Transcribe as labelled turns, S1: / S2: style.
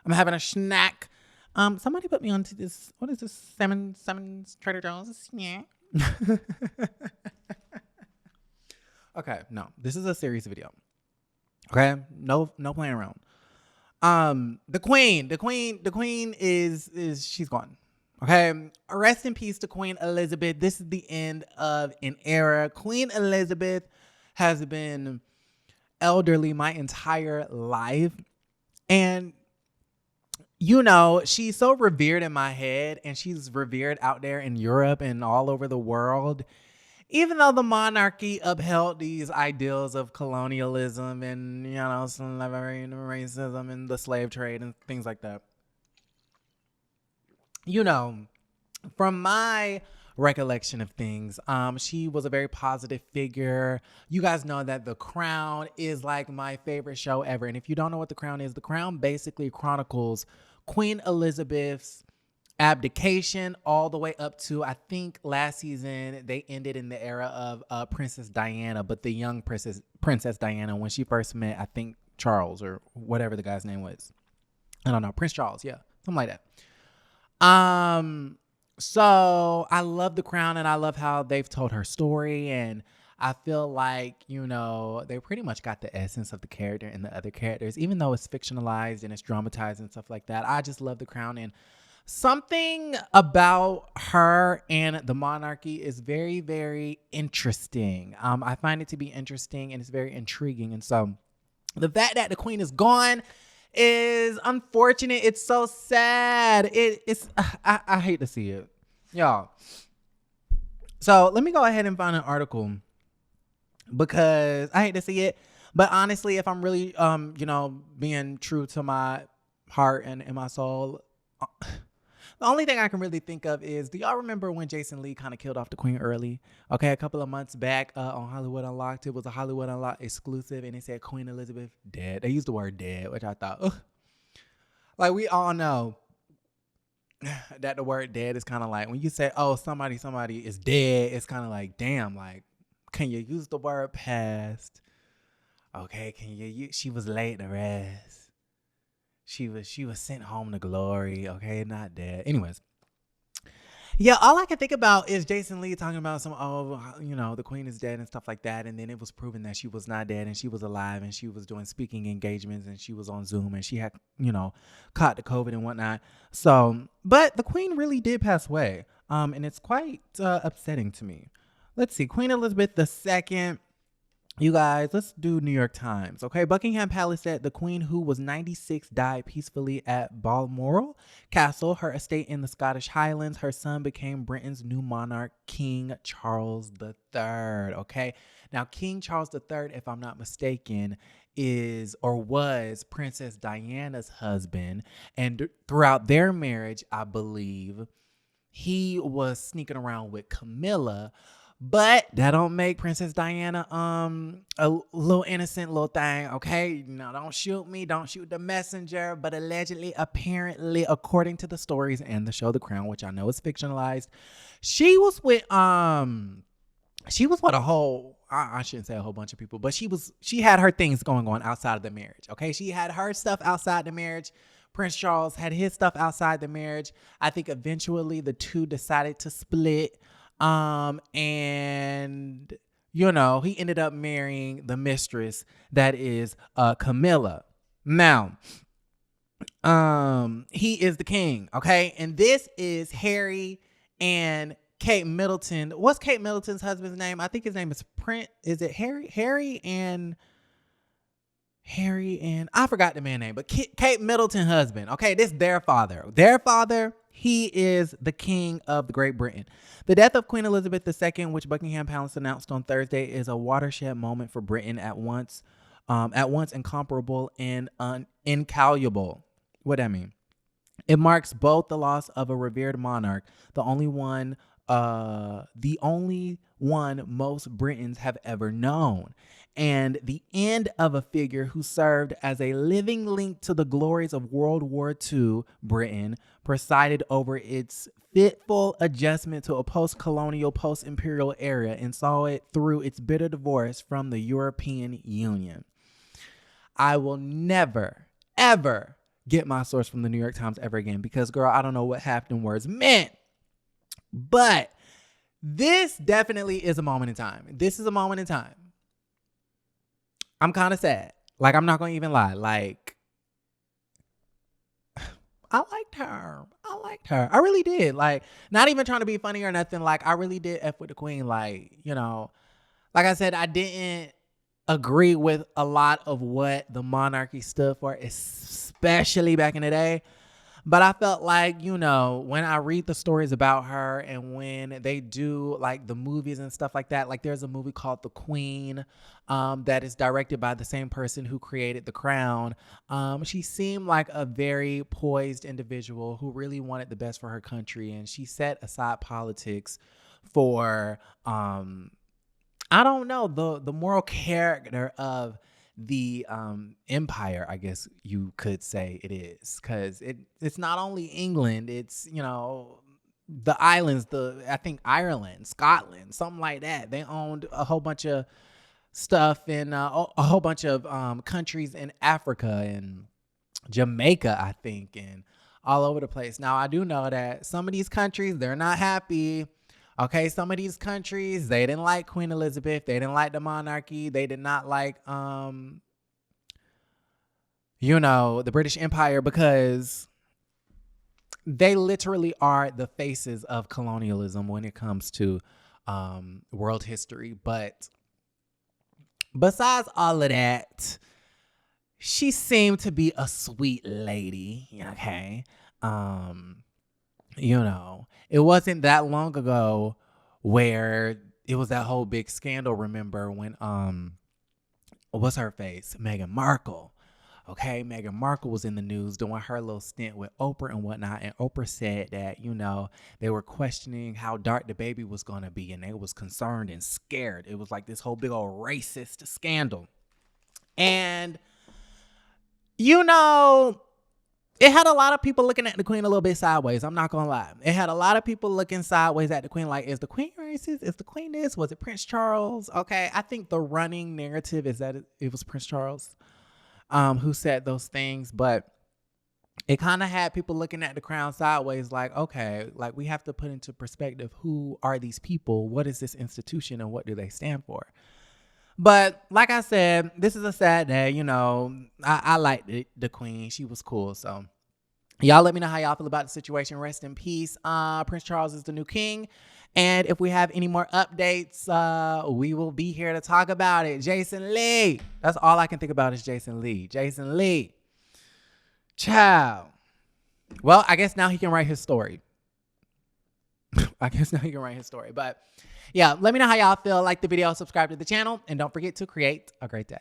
S1: I'm having a snack. Somebody put me onto this. What is this? Salmon's Trader Joe's. Yeah. Okay, no, this is a serious video. Okay, no playing around. The queen is she's gone. Okay, rest in peace to Queen Elizabeth. This is the end of an era. Queen Elizabeth has been elderly my entire life, and you know, she's so revered in my head, and she's revered out there in Europe and all over the world. Even though the monarchy upheld these ideals of colonialism and, you know, slavery and racism and the slave trade and things like that. You know, from my recollection of things, she was a very positive figure. You guys know that The Crown is like my favorite show ever. And if you don't know what The Crown is, The Crown basically chronicles Queen Elizabeth's abdication all the way up to, I think last season they ended in the era of Princess Diana, but the young Princess Diana, when she first met, I think Charles or whatever the guy's name was. I don't know, Prince Charles, yeah, something like that. So I love The Crown, and I love how they've told her story, and I feel like, you know, they pretty much got the essence of the character and the other characters, even though it's fictionalized and it's dramatized and stuff like that. I just love The Crown, and something about her and the monarchy is very, very interesting. I find it to be interesting, and it's very intriguing. And so the fact that the queen is gone is unfortunate. It's so sad. I hate to see it, y'all. So let me go ahead and find an article because I hate to see it. But honestly, if I'm really, you know, being true to my heart and in my soul, the only thing I can really think of is, do y'all remember when Jason Lee kind of killed off the queen early? Okay, a couple of months back on Hollywood Unlocked, it was a Hollywood Unlocked exclusive, and it said Queen Elizabeth dead. They used the word dead, which I thought, ugh. Like, we all know that the word dead is kind of like, when you say, oh, somebody is dead, it's kind of like, damn, like, can you use the word past? Okay, can you use, she was laid to rest. She was sent home to glory, okay, not dead. Anyways, yeah, all I can think about is Jason Lee talking about some, oh, you know, the queen is dead and stuff like that. And then it was proven that she was not dead and she was alive and she was doing speaking engagements and she was on Zoom and she had, you know, caught the COVID and whatnot. So, but the queen really did pass away. And it's quite upsetting to me. Let's see, Queen Elizabeth II. You guys, let's do New York Times. Okay, Buckingham Palace said the queen, who was 96, died peacefully at Balmoral Castle, her estate in the Scottish Highlands. Her son became Britain's new monarch, King Charles III. Okay, now King Charles III, if I'm not mistaken, is or was Princess Diana's husband. And throughout their marriage, I believe, he was sneaking around with Camilla. But that don't make Princess Diana a little innocent little thing, okay? No, don't shoot me, don't shoot the messenger. But allegedly, apparently, according to the stories and the show The Crown, which I know is fictionalized, she was with a whole, I shouldn't say a whole bunch of people, but she had her things going on outside of the marriage, okay? She had her stuff outside the marriage. Prince Charles had his stuff outside the marriage. I think eventually the two decided to split. And you know, he ended up marrying the mistress that is Camilla. Now, he is the king, okay? And this is Harry and Kate Middleton. What's Kate Middleton's husband's name? I think his name is Prince. Is it Harry? Harry and I forgot the man's name, but Kate Middleton's husband. Okay, this is their father. Their father, he is the king of Great Britain. The death of Queen Elizabeth II, which Buckingham Palace announced on Thursday, is a watershed moment for Britain, at once incomparable and incalculable. What I mean? It marks both the loss of a revered monarch, the only one most Britons have ever known, and the end of a figure who served as a living link to the glories of World War II Britain, presided over its fitful adjustment to a post-colonial, post-imperial era, and saw it through its bitter divorce from the European Union. I will never, ever get my source from the New York Times ever again because, girl, I don't know what half them words meant. But this definitely is a moment in time. This is a moment in time. I'm kind of sad. Like, I'm not going to even lie. Like, I liked her. I really did. Like, not even trying to be funny or nothing. Like, I really did F with the queen. Like, you know, like I said, I didn't agree with a lot of what the monarchy stood for, especially back in the day. But I felt like, you know, when I read the stories about her and when they do like the movies and stuff like that, like there's a movie called The Queen that is directed by the same person who created The Crown. She seemed like a very poised individual who really wanted the best for her country. And she set aside politics for, I don't know, the moral character of the empire, I guess you could say it is, because it's not only England, it's, you know, the islands, I think Ireland, Scotland, something like that. They owned a whole bunch of stuff in a whole bunch of countries in Africa and Jamaica, I think, and all over the place. Now, I do know that some of these countries, they're not happy. Okay, some of these countries, they didn't like Queen Elizabeth. They didn't like the monarchy. They did not like, you know, the British Empire because they literally are the faces of colonialism when it comes to world history. But besides all of that, she seemed to be a sweet lady. Okay. You know, it wasn't that long ago where it was that whole big scandal. Remember when what's her face? Meghan Markle. Okay, Meghan Markle was in the news doing her little stint with Oprah and whatnot, and Oprah said that, you know, they were questioning how dark the baby was going to be, and they was concerned and scared. It was like this whole big old racist scandal. And, you know, it had a lot of people looking at the queen a little bit sideways. I'm not going to lie. It had a lot of people looking sideways at the queen like, is the queen racist? Is the queen this? Was it Prince Charles? Okay, I think the running narrative is that it was Prince Charles who said those things. But it kind of had people looking at the crown sideways like, okay, like we have to put into perspective, who are these people? What is this institution and what do they stand for? But like I said, this is a sad day. You know, I liked the queen. She was cool. So y'all let me know how y'all feel about the situation. Rest in peace. Prince Charles is the new king. And if we have any more updates, we will be here to talk about it. Jason Lee. That's all I can think about is Jason Lee. Jason Lee. Ciao. Well, I guess now he can write his story. But yeah, let me know how y'all feel. Like the video, subscribe to the channel, and don't forget to create a great day.